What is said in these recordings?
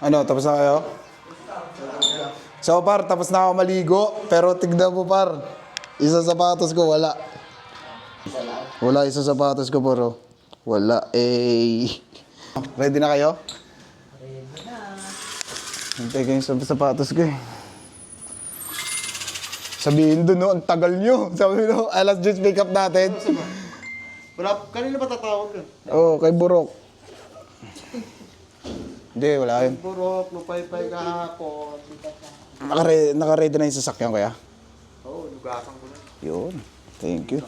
Ano, tapos na kayo? So par, tapos na ako maligo. Pero tignan mo par, isa sapatos ko wala. Wala isa sapatos ko bro. Wala eh. Ready na kayo? Ready na. Hintay kayo sa sapatos ko eh. Sabihin doon, no, ang tagal nyo. Sabi no, alas just pick up natin. Wala, kanina ba tatawag ka? Oo, kay Burok. Hindi, wala yun. Burok, lupay-pay kahapon. Naka-ready na yung sasakyan kaya? Oo, lugasan ko na. Yun, thank you.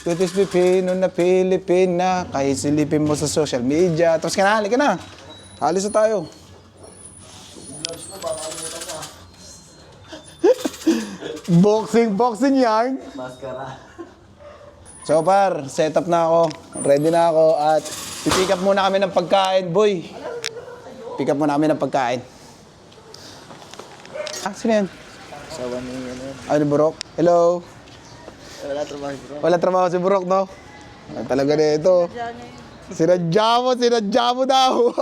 Tutis Pipino na Pilipina, kahit silipin mo sa social media. Tapos ka na, halika na. Alis na tayo. Boxing yarn. Maskara. So par, set up na ako. Ready na ako at pipick up muna kami ng pagkain, boy. Pick up muna kami ng pagkain. Ah, sino yan? Sawa ni Ano, Burok? Hello? Wala trabaho bro. Wala trabaho si Burok, no? Ah, talaga na ito. Sinadya mo daw.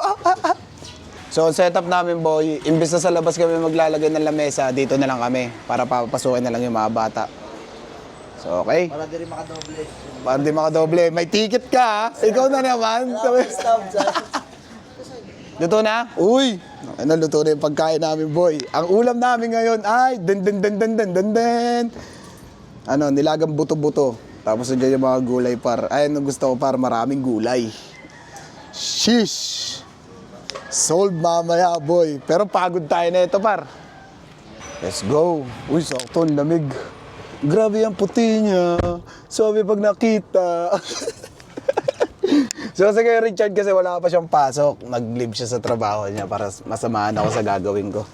So, ang setup namin, boy, imbes na sa labas kami maglalagay ng lamesa, dito na lang kami para papasukin na lang yung mga bata. So, okay? Para di rin makadoble. Para di makadoble. May ticket ka, ha? Ikaw na naman. Stop dyan. Luto na? Uy! Ano, luto na yung pagkain namin, boy. Ang ulam namin ngayon ay ano, nilagang buto-buto. Tapos nandiyan yung mga gulay, par. Ayun, gusto ko, par, maraming gulay. Sheesh! Sold mamaya, boy. Pero pagod tayo na ito, par. Let's go. Uy, sakto, ang lamig. Grabe ang puti niya. Sabi pag nakita. So, sige, Richard, kasi wala pa siyang pasok. Nag-leave siya sa trabaho niya para masamaan ako sa gagawin ko.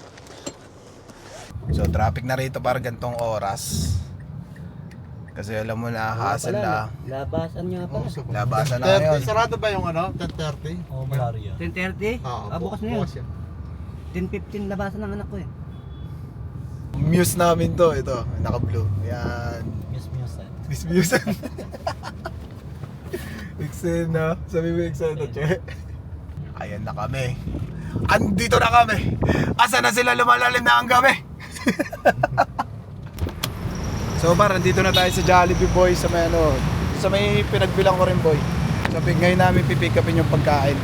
So, traffic na rito para gantong oras. Kasi alam mo na, hassle na. Labasan niya pala. Labasan na ngayon. Sarado ba yung ano? 10:30? Oo, malari yan. 10:30? Bukas na yun. Bukas yan. 10:15 labasan ng anak ko eh. Muse namin to, ito, naka-blue. Ayan. Miss Miss Muse. Exen na. Sabi mo exen na, che. Ayan na kami. Andito na kami. Asa na sila lumalalim na ang gabi? So par, andito na tayo sa Jollibee, boy, sa may ano, sa may pinagbilang ko rin, boy. So ngayon namin pipick upin yung pagkain.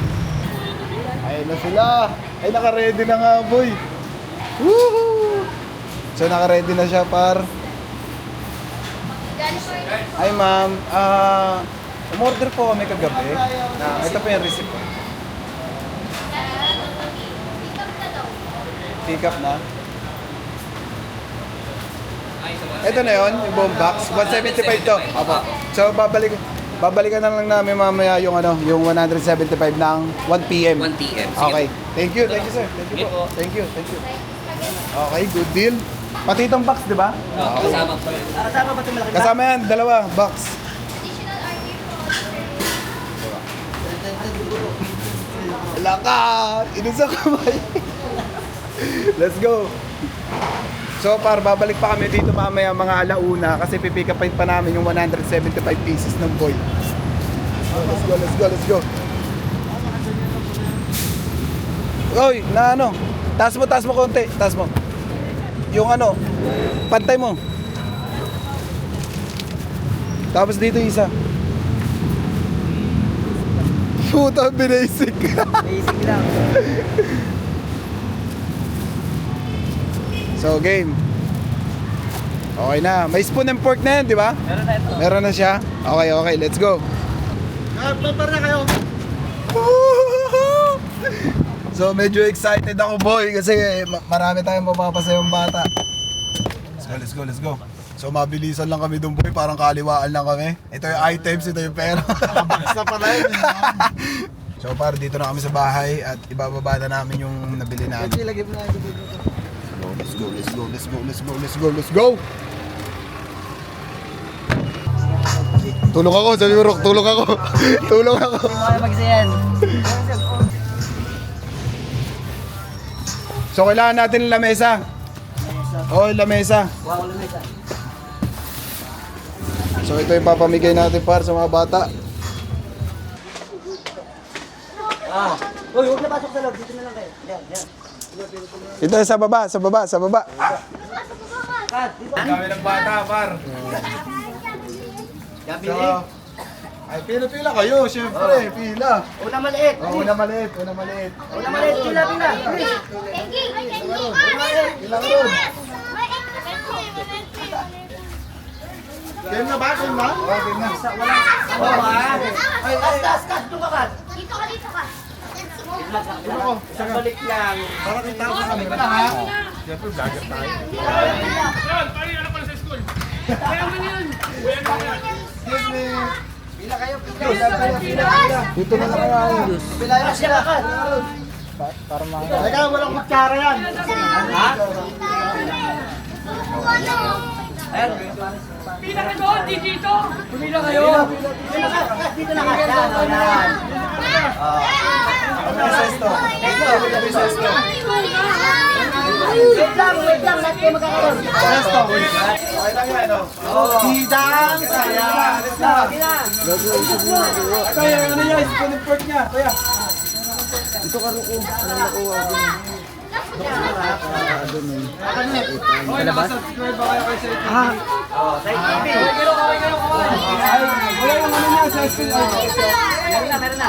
Ayun na sila. Ay, naka-ready na nga, boy. Woohoo! So naka-ready na siya, par. Ay, ma'am. Umorder po kami kagabi. Ito po yung receipt ko. Pick up na. Ito na yun, yung buong box. 175 to. Opo. So, babalikan na lang namin mamaya yung ano, yung 175 ng 1 p.m. 1 p.m. Okay. Thank you, sir. Thank you po. Thank you. Okay, good deal. Pati itong box, di ba? Kasama po yun. Kasama ba ito malaki? Kasama yan, dalawa, box. Lakat! Inus ang kamay. Let's go. So par, babalik pa kami dito mamaya mga alauna kasi pipick upin pa namin yung 175 pieces ng boy. Let's go. Oy, na ano? Taas mo konti. Taas mo. Yung ano, pantay mo. Tapos dito isa. Puta, basic. Basic lang. So, game. Okay na. May spoon and fork na yan, di ba? Meron na ito. Meron na siya? Okay, let's go. Prepare na kayo. So, medyo excited ako, boy, kasi marami tayong mapapasayang bata. Let's go. So, mabilisan lang kami doon, boy. Parang kaliwaan lang kami. Ito yung items, ito yung pera. Basta pala yun. So, par, dito na kami sa bahay at ibababa na namin yung nabili namin. Lagyan mo na ito dito. Let's go. Tulong ako, sabi mo, Rock, tulong ako. Kaya magsayan. So, kailangan natin ng lamesa. Oo, lamesa. Wow, lamesa. So, ito yung papamigay natin para sa mga bata. Uy, huwag na pasok sa loob. Dito na lang kayo. Yan, yan. Ito sa baba, sa baba, sa baba. Kat, dito. Ang dami ng bata, par. Gabili. Ay, pila-pila kayo, syempre, pila. Una maliit. Una maliit, una maliit. Una maliit. Pila, pila. Pila ka ron. Game na ba? Game na? Oo, game na. Ano ba? Ay, kas. Doon ka, Kat. Dito ka. Ako, Isang balik lang. para kita ko sa camera, ha? Siyempre, vlogger tayo. Excuse me. Pila kayo. Dito na lang kayo. Pila yun sila, Kat. Teka, walang kutsara yan. Ha? Ayan. Pila ka doon, di dito. Pila kayo. Pila ka. Kat, dito na, Kat. Yan. Wait lang. Lahat kayo magkakaroon. Sesto. Okay lang yan, no? Hidang saya. Alis na. Kaya, ano yan? Spoon pork niya. Kaya. Palabas? Subscribe ba kayo kay Sir TV? Side TV. Wala yung ano niya sa Sir TV. Meron na.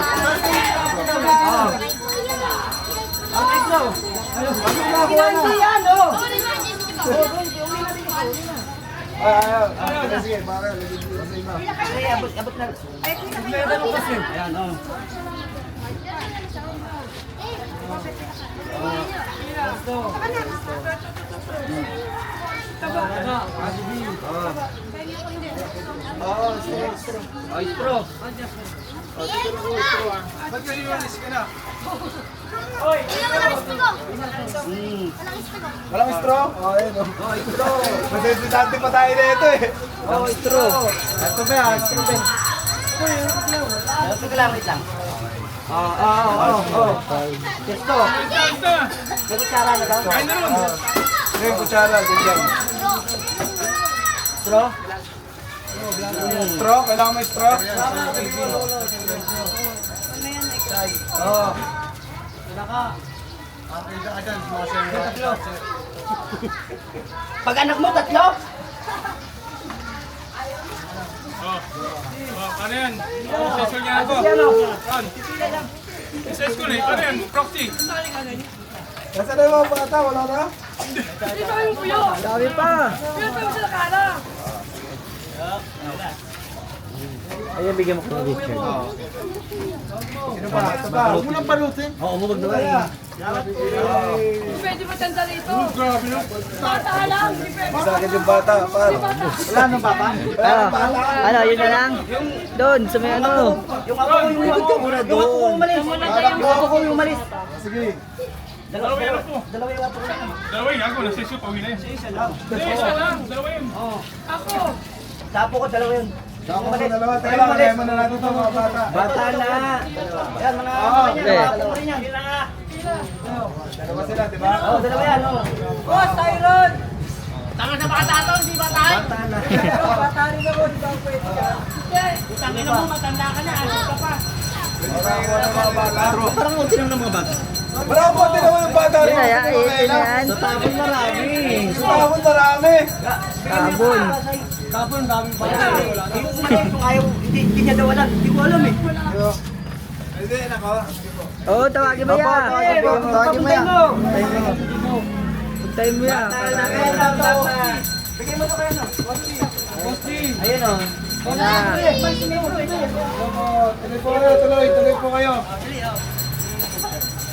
Ang exo. Hindi yan, oh. Sige, para. Ay, abot na. Ayan, oh. Oh, istro. Ba't kasi walis ka na? Walang straw? Oo, ayun. Oh, istro. Masensitante pa tayo na ito eh. Oh, istro. Ito ba yan? Straw ba? Sige lang, wait lang. Oh. Testo. Pero tsara na daw. Ngayon, kutsara. Ganyan. Istro. Straw? Kailangan may straw? Oo. Pag anak mo, tatlo. Ano yan? Session niya ako. Yan, oh. Saan? Sa school eh. Ano yan? Proxy. Nasaan na yung mga bata? Wala na? Dito yung puyo. Dami pa. Dito yung sila kala. Ayun, bigyan mo ko ng Richard. Sino ba? Ito ba? Huwag mo nang palutin. Oo, umubog na ba? Pwede ba tanda rito? Bata lang. Hindi pwede. Sa akin yung bata. Para. Wala nang bata? Ano, yun na lang? Doon, sa may ano. Yung ako yung umalis. Yung ako ko yung umalis. Sige. Dalawa yan ako. Dalawa yung ako. Dalawa yan ako. Nasa-session. Pauwi na yan. Isa lang. Dalawa yan. Ako. Tapo ko, dalawa yun. Ako sa dalawa. Teka lang, kaya mo na natin ito mga bata. Bata na. Yan, mga dalawa rin yan. Dalawa sila, di ba? Oo, dalawa yan. Oo. Oh, Tyron. Tanga na bata to, hindi bata. Bata na. Bata rin ako, hindi ako pwede ka. Hindi. Tangin mo, matanda ka na. Ano ka pa? Parang unti lang ng mga bata. Wala po, tinawa ng bata rin. Sa tapon marami. Sa tapon marami. Tapon. Tapon, daming bata. Kung ayaw, hindi niya daw alam. Hindi ko alam eh. Hindi, nako. Oo, tawagin mo yan. Tawagin mo yan. Puntayin mo yan. Bigay mo ito kayo na. Ayun o. Tuloy po kayo.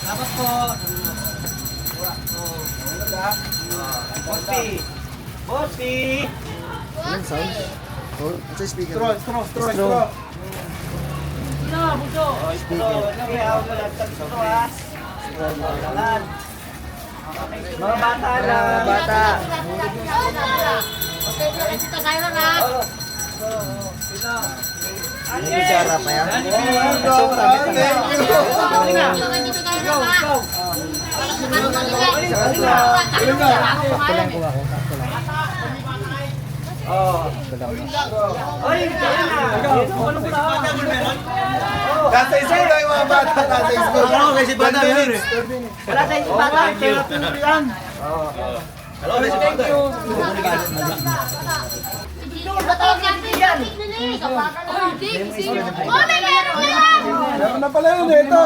Tapos po. Bossy. Straw. Mga bata lang, mga bata. Okay, dito tayo na. Bicara pa yan. Thank you. Dito tayo na. Nasa school na yung mga bata, nasa school. Ako, kasi bata yun eh. Wala sa isang bata. Therapy yan. Batawag natin yan. Oh, may meron yan! Meron na pala yun eh. Ito.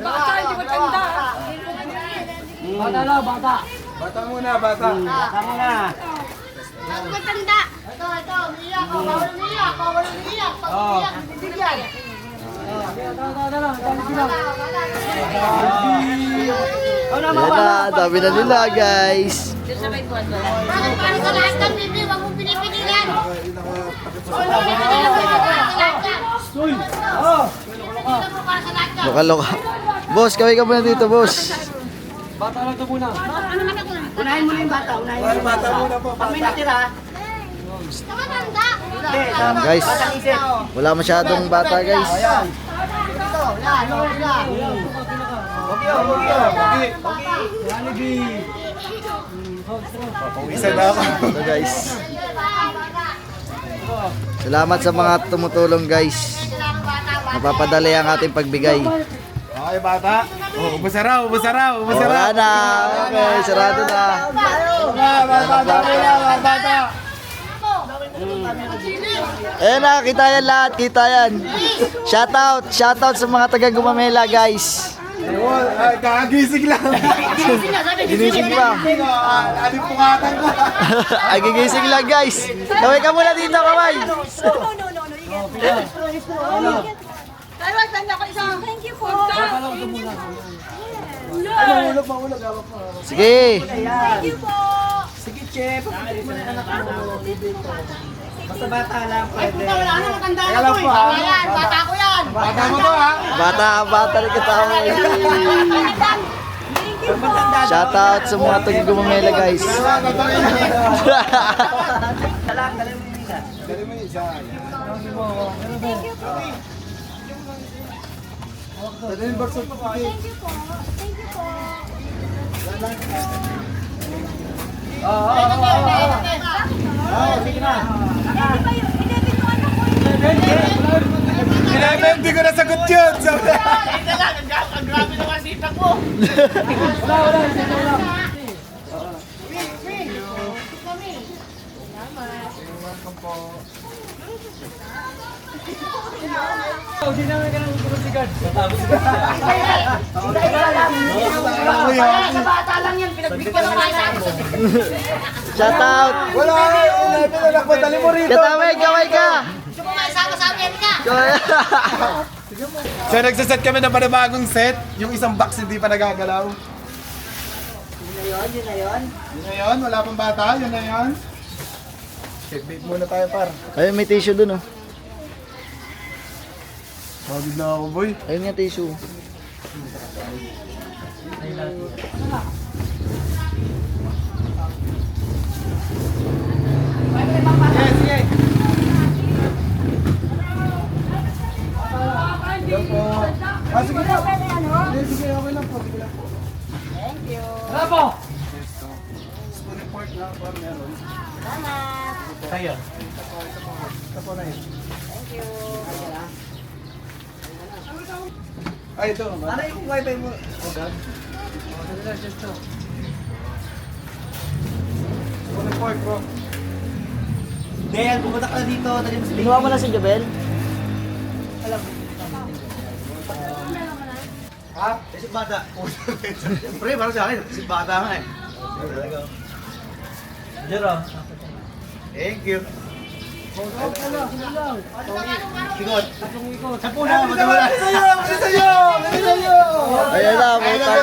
Bata, hindi matanda. Bata muna, bata. Ang matanda. Ito, umiyak. Bawal umiyak. Pag umiyak, bibigyan. Yan na, dami na nila guys. Para sa lahat ng bibi, huwag mong pinipigilan. Pinipigilan mo para sa lahat ng. Loka-loka. Boss, kaway ka muna dito, boss. Unahin mo na yung bata, unahin mo yung bata. Pag may natira, Matanda. guys, wala masyadong bata guys. Papawisan na ako. Ito guys. Salamat sa mga tumutulong guys. Napapadali ang ating pagbigay. Okay, bata. Oh, ubos na raw. Wala na. Okay, sarado na. Bata. Ayan na, kita yan lahat, kita yan. Shoutout sa mga taga Gumamela guys. Kakagising lang. Ginising pa. Aling pungatan ko. Ay, gigising lang guys. Kaway ka muna dito, kaway. Thank you po. Sige. Thank you po. Sige, Chef. Basta bata lang pwede. Wala na, matanda na ko eh. Ayan, bata ko yan. Bata mo to ha. Bata rin kita. Shoutout sa mga taga Gumamela guys. Dali mo isa. Dali yung bakso po. Thank you po. Hindi ko nasagot yun. Bata lang yan, pinagbigyan ng kaya. Shoutout. Wala ka. Wala na nagpadali mo rito. Kataway ka. Gusto mo maisama sa amin ka. So nagsaset kami ng panibagong set. Yung isang box hindi pa nagagalaw. Yun na yun. Wala pang bata. Yun na yun. Checkmate muna tayo par. Ayun, may tissue dun oh. Pagod na ako boy. Ayun nga tissue. Yan po. Sige po. Sige, okay lang po. Sige lang po. Bravo. Spoon and pork na po. Meron. Kaya. Ito po na yun. Ay, ito. Ano yung wifi mo? Spoon and pork bro. Del, pumunta ka na dito. Inuha mo na si Jabel? Ha? Isip bata. Siyempre, para sa akin. Isip bata nga eh. Jero. Thank you. Sigot. Sapo na. Wala sa'yo. Ayan na, pumunta.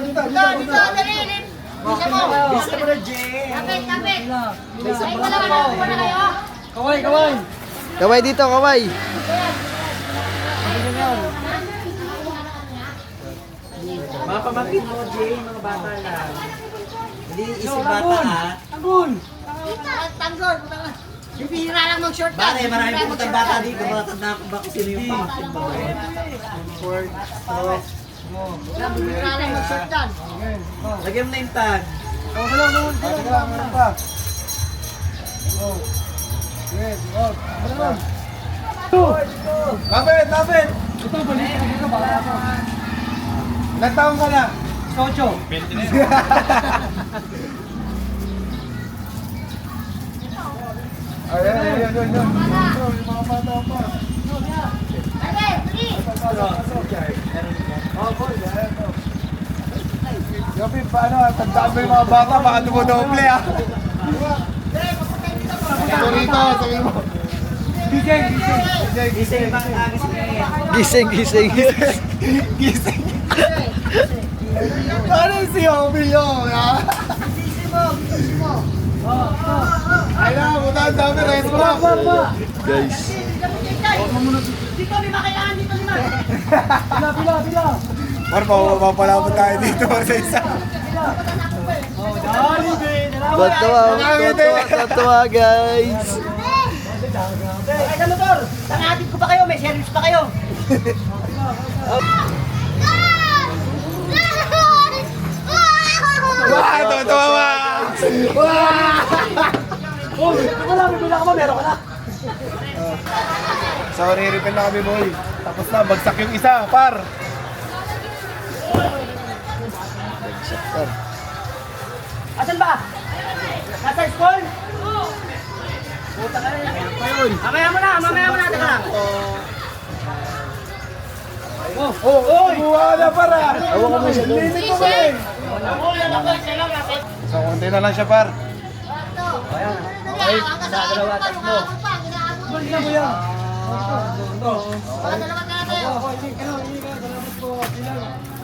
Dito. Dali. Bisa mo. Bisa mo na, Jay. Kapit. Ay, wala na kayo. Kaway dito, kaway. Mga pamangkin mo, Jay, mga bata lang. Hindi isip bata ha. Tanggol. Yung bihira lang mag-short Bale, marami putang bata dito. Mga tanda ko ba kung sino yung pamangkin mo. Bibira lang mag-shirt yan. Lagyan mo na yung tag. Sige lang, meron pa. Oh. Sige, oh. Meron. Lapit, lapit. Ito, balik ka dito, baka ako. Ilang taon ka na? 8. 20 na yun. Ayun. Yung mga bata pa. Ate, dali. Yopi, paano? Tandaan mo yung mga bata, baka dumodoble ah. Ito rito, sabi mo. Gising bang agis na yan. Gising. Ano si Yopi yun, ha? Ay na, buta ang dami, restaurant. Guys. Dito, lima kailangan dito, lima. Mar, mapapalapot tayo dito sa isa. Tatuwa guys. Ay, sa motor! Tangatid ko pa kayo, may service pa kayo. Wah, tuwa! Wala, bibila ka ba? Meron ka na. Sorry, refill na kami, boy. Tapos na, bagsak yung isa, par. Asan ba? Nasa school? Puta ka na. Mamaya mo na, teka lang. Buha na, para. Linig ko kami. So, konti na lang siya, par. Okay, dalawa, tatlo. Dalawa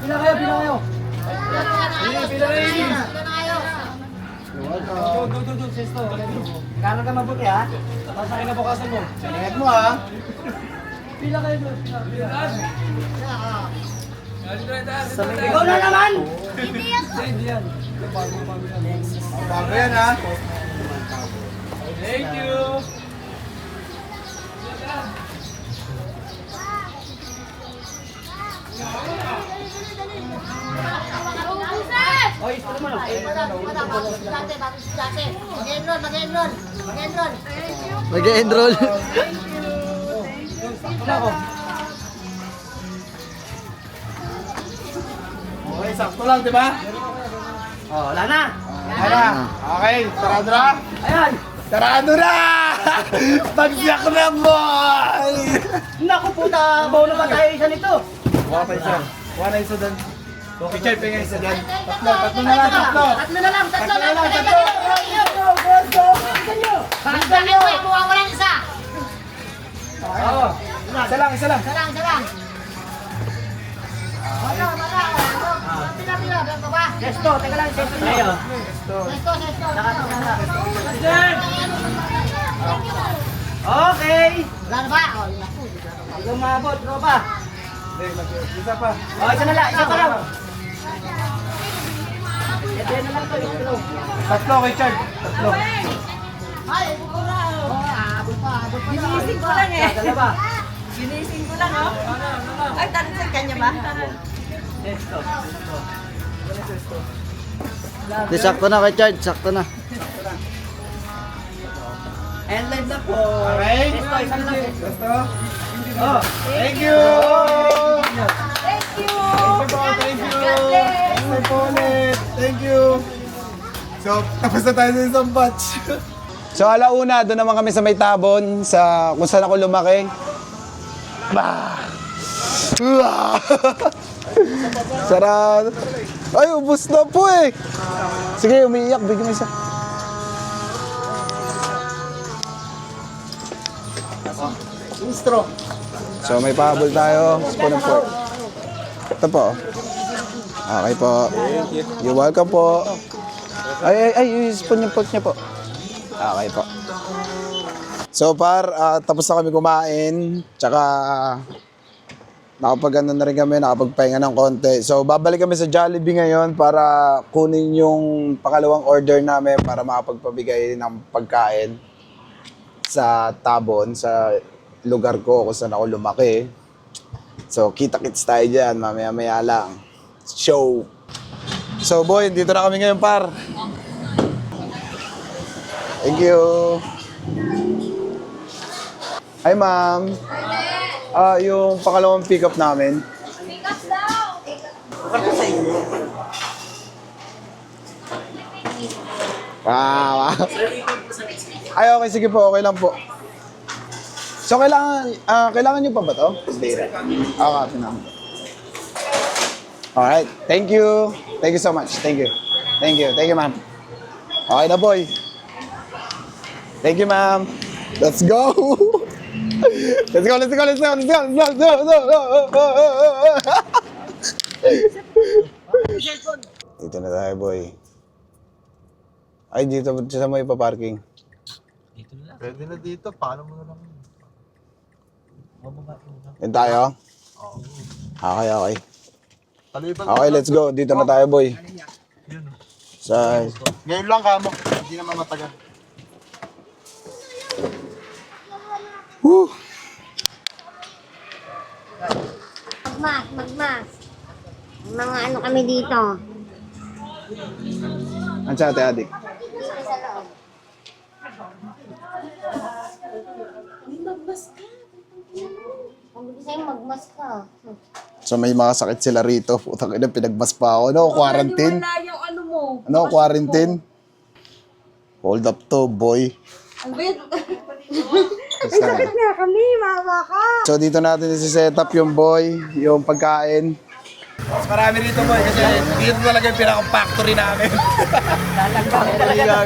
na tayo. Pila kayo. Kano ka mabuti ha? Ingat mo, ha? Ikaw na naman! Bago yan, ha? Thank you. Oy, ito naman. Mag-enroll. Okay, sakto lang, di ba? Oh, wala na. Ano? Okay, sarado na? Ayan. Sarado na! Bagsak na, boy! Naku puta, bawa naman tayo isa nito. Kuha pa isa. Kuha na isa doon. Picture, pinga isa doon. Tatlo na lang, tatlo. Tatlo na lang. Tatlo. Walang isa. Oo. Isa lang. Isa lang. Pila, baba. Sesto, teka lang, sesto nyo. Sesto. Okay. Wala na ba? Oh, yun ako. Ikaw maabot, tropa. Isa pa. Oh, isa na lang, isa pa lang. Ito na lang to, ito. Tatlo kay Chad. Tatlo. Ay, abot pa. Ginising ko lang eh. Dalawa. Ginising ko lang, oh. Ay, tanong sa kanya ba? Sesto. Di, sakto na kay Chad, sakto na. And live na po. Okay. Sesto, isa na lang. Gusto? Oh, thank you! Thank you! Thank you! Thank you ulit! Thank you! So, tapos na tayo sa isang batch. So, alauna, doon naman kami sa may tabon, sa kung saan ako lumaki. Bah! Sarado. Ay, ubos na po eh. Sige, umiiyak. Bigyan mo isa. Intro. So, may pahabol tayo. Spoon and fork. Ito po. Okay po. You're welcome po. Ay, spoon and fork niya po. Okay po. So, tapos na kami kumain. Tsaka, nakapag-ano na rin kami, nakapagpahinga ng konti. So, babalik kami sa Jollibee ngayon para kunin yung pangalawang order namin para makapagpabigay ng pagkain sa Tabon, sa lugar ko kung saan ako lumaki. So, kita-kits tayo dyan. Mamaya-maya lang. Show. So, boy, dito na kami ngayon, par. Thank you. Hi, ma'am. Yung pangalawang pick-up namin. Pick-up daw! Wow. Ay, okay. Sige po. Okay lang po. So, kailangan nyo pa ba to? Hindi. Okay, naman. Alright. Thank you. Thank you so much. Thank you. Thank you. Thank you, ma'am. Okay na, boy. Thank you, ma'am. Let's go. Let's go, let's go, let's go, let's go, let's go, let's go. Dito na tayo, boy. Ay, dito sa may paparking. Pwede na dito, paano mo na lang? Yan tayo? Okay, okay. Taliban. Okay, let's go. Dito na tayo, boy. Sa... Ngayon lang kamo, hindi naman matagal. Woo! Magmas. Mga ano kami dito. Ang sa ate, adik. Dito sa loob. Sabi ko sa'yo, magmas ka. So may mga sakit sila rito. Putang ina, pinagmas pa ako. Ano, quarantine? Wala yung ano mo. Ano, quarantine? Hold up to, boy. Ang bait. Sakit nga kami, mama ka. So dito natin isi-set up yung boy, yung pagkain. Mas marami rito boy, kasi dito talaga yung pinaka-factory namin. Ayaw na po, pila.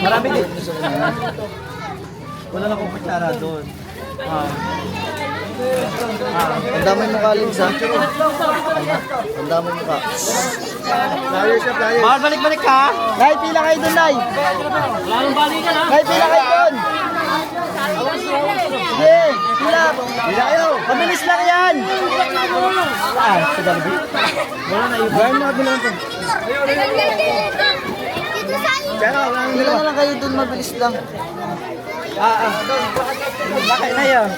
Marami din. Wala na akong kutsara doon. Ang damay mukha, Liz, ha? Ang damay mukha. Mahal, balik-balik ka? Nay, pila kayo doon, Nay. Wala nang balikan, ha? Nay, pila kayo doon. Sige, pila. Pila kayo. Mabilis lang yan. Sa galbi. Wala na iba. Gawin mo bilang ito. Dito sa Pero, pila na lang kayo doon, mabilis lang. Bakit na yun?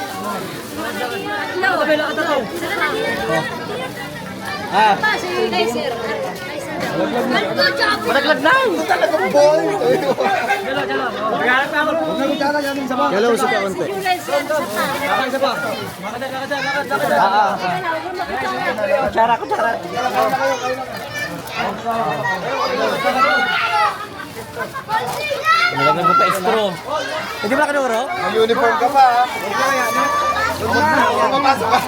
Malaglag na! Galaw sa kaunti. Kutsara. Malaglag mo pa extra. Hindi ba kanuro? May uniform ka pa ha? Pumapasok ka.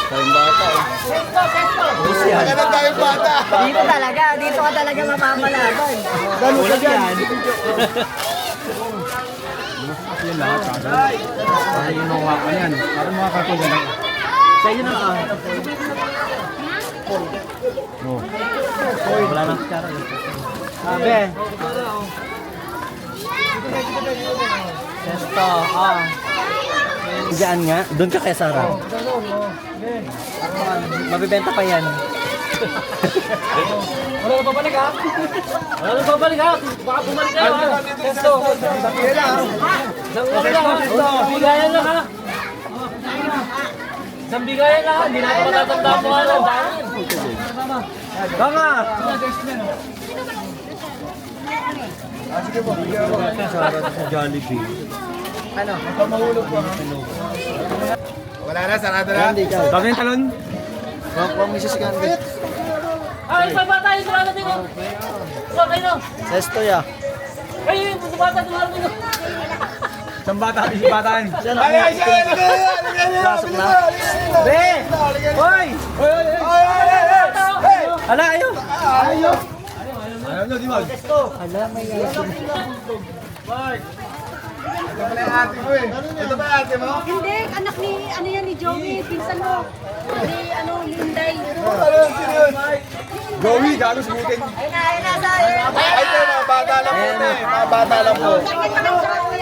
Tayong bata eh. Ganun tayong bata. Dito ka talaga mapapalaban. Ganun ka dyan. Sa inyo na ka. Wala nang kutsara eh. Sabi. Esto, Diyan nga, doon ka kay Sarah. Mabibenta pa yan. Wala na babalik ha? Wala na babalik ha? Baka bumalik kayo ha? Esto. Bigayan lang ha? Isang bigayan lang ha? Hindi natin matatandaan mo ano. Banga! Sige po, bigyan ako. Sa Jollibee. Pamahulog po. Wala na, sarado na. Dami yung talon. Huwag mo si Gandhi. Ay, pa bata yung sarado din ko. Sa kayo. Sa Estoya. Ay, yung bata tumaro din ko. Isang bata, isang bataan. Ay, Pasok na. Be! Hoy! Ala, ayo! Ayaw nyo, di ba? Ala, may Ito pala yung ate mo eh. Ito ba yung ate mo? Hindi, anak ni, ano yan, ni Joey, pinsan mo. Ni, ano, Linday. Ano, sino yun? Gowie, galos butin. Ayun na, sabi. Ay, ito na, bata lang po, te. Mga bata lang po.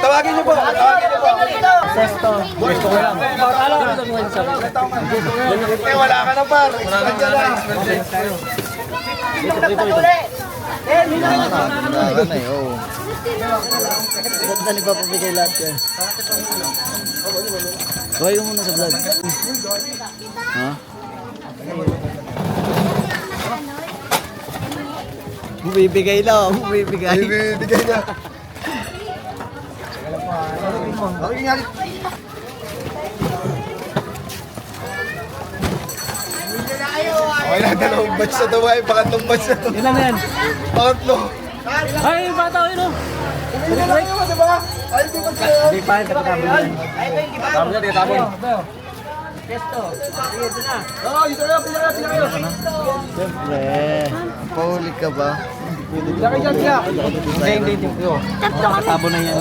Tawagin niyo po. Sesto. Gusto ko lang. Eh, wala ka na, par. Expand ka na. Ganda nagpapabigay lahat yan. Kaway mo muna sa vlog. Ha? Bumibigay na, bumibigay. Bibigay na. Okay nga. Okay na, dalawang batch na daw ay. Pangatlong batch na to. Ilan na yan? Pangatlo. Ay, yung bata ko yun oh. Hindi na kayo, di ba? Ay, di ba sa'yo? Hindi pa, katapon yan. Tama na, di tapon. Oo, dito na, pila kayo. Siyempre. Paulit ka ba? Pila kayo dyan, pila. Hindi. Katabo na yan.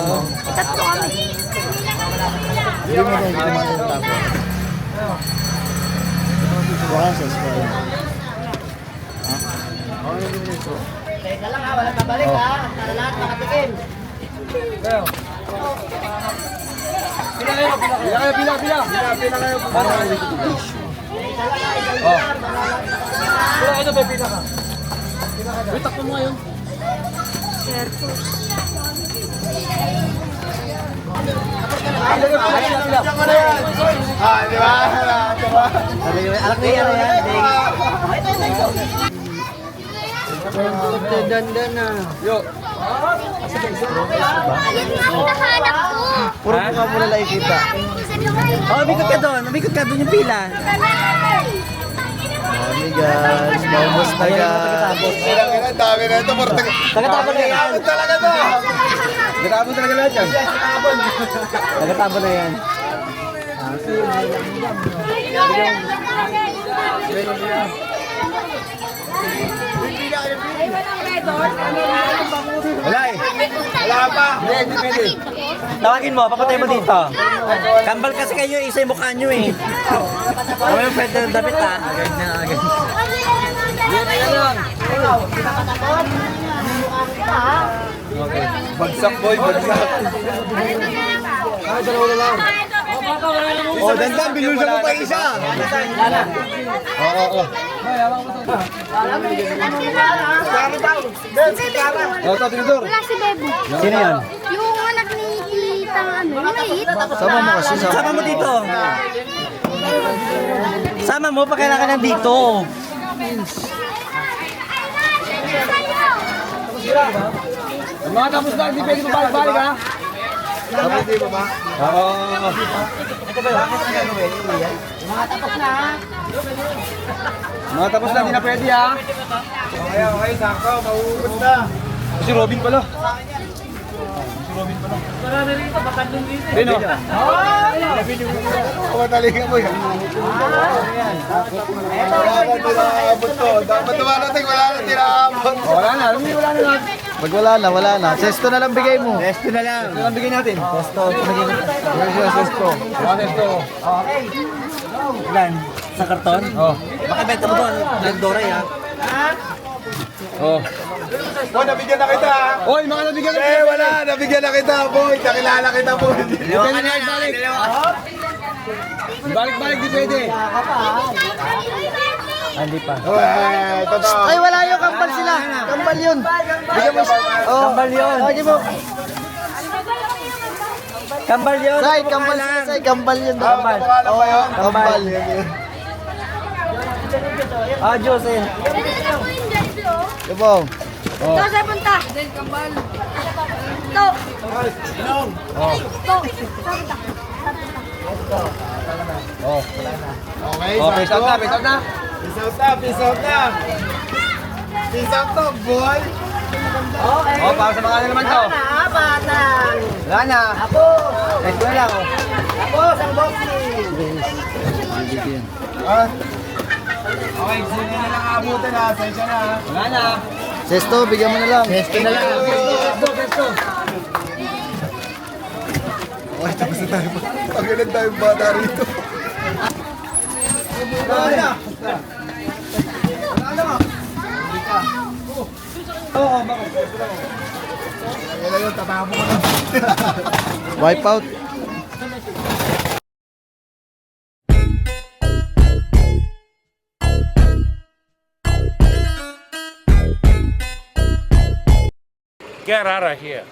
Hindi mo rin, hindi mo rin tapo. Wala sa school. Teka lang ha, walang kabalik ha. Para lahat makatikim. Ah, di ba? Di ba? Alak na yan. Dandan na. Ayun nga ang hinahanap ko. Puro mukha mo na lang ikita. Oh, umikot ka doon yung pila. Dami guys, maubos na guys. Ang dami na ito. Tagatapon na yan. Gatapon talaga to. Gatapon talaga lahat yan. Tagatapon na yan. Wala eh. Wala pa. Hindi pwede. Tawagin mo, papatay mo dito. Kambal kasi kayo, isa yung mukha nyo eh. Ano yung pwede ng damit ha? Bagsak boy, bagsak. Oh, dandan, binulsa mo pa isa. Oo. Wala si Bebo. Sino yan? Yung anak ni Titang ano, yung maliit. Sama mo kasi. Sama mo dito. Sama mo pa kailangan nandito. Mga tapos na, hindi pwede mabalik-balik ha. Tapos di ba ba? Oo. Mga tapos na, hindi na pwede ha. Okay, sakto, mauubos na. Si Robin pala. Bino. Matalingan mo yan. Wala na tinaabot to. Dapat naman natin wala na tinaabot. Wala na, wala na. Pag wala na. Sesto na lang bigay mo. Resto na lang. Ito lang bigyan natin. Sesto. Resto. Resto. Ilan? Sa karton? Oh. Baka benta mo doon. Nagdoray ha. Oh. Boy, nabigyan na kita. Oy, mga nabigyan na kita. Eh, wala. Nabigyan na kita, boy. Nakilala kita, boy. Di pwede na balik. Balik-balik, di pwede. Hindi pa. Totoo. Ay, wala yung kambal sila. Kambal yun. Bigyan mo. Oh. Kambal yun. Bigyan mo. Kambal yun. Say, kambal sila. Say, kambal yun. Kambal. ba yun? Kambal. Ah, Diyos eh. Diba? Ito sa punta. Ito. Ito. Okay, peace out na, peace out na. Peace out na, peace out na. Peace out na, boy. Okay. Oh, para sa mga ano naman to. Batang. Wala na. Apo. Ito na lang, oh. Apo, sang boxing. Ah. Okay, sino na lang abutin ha. Sensya na ha. Wala na. Sesto, bigyan mo na lang. Pesto na lang. Pesto. Okay, tapos na tayo. Pagkalan tayong bata rito. Wala na. Wala na. Oo, bakit? Wipe out. Get out of here.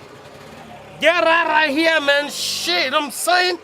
Get out of here, man. Shit, I'm saying.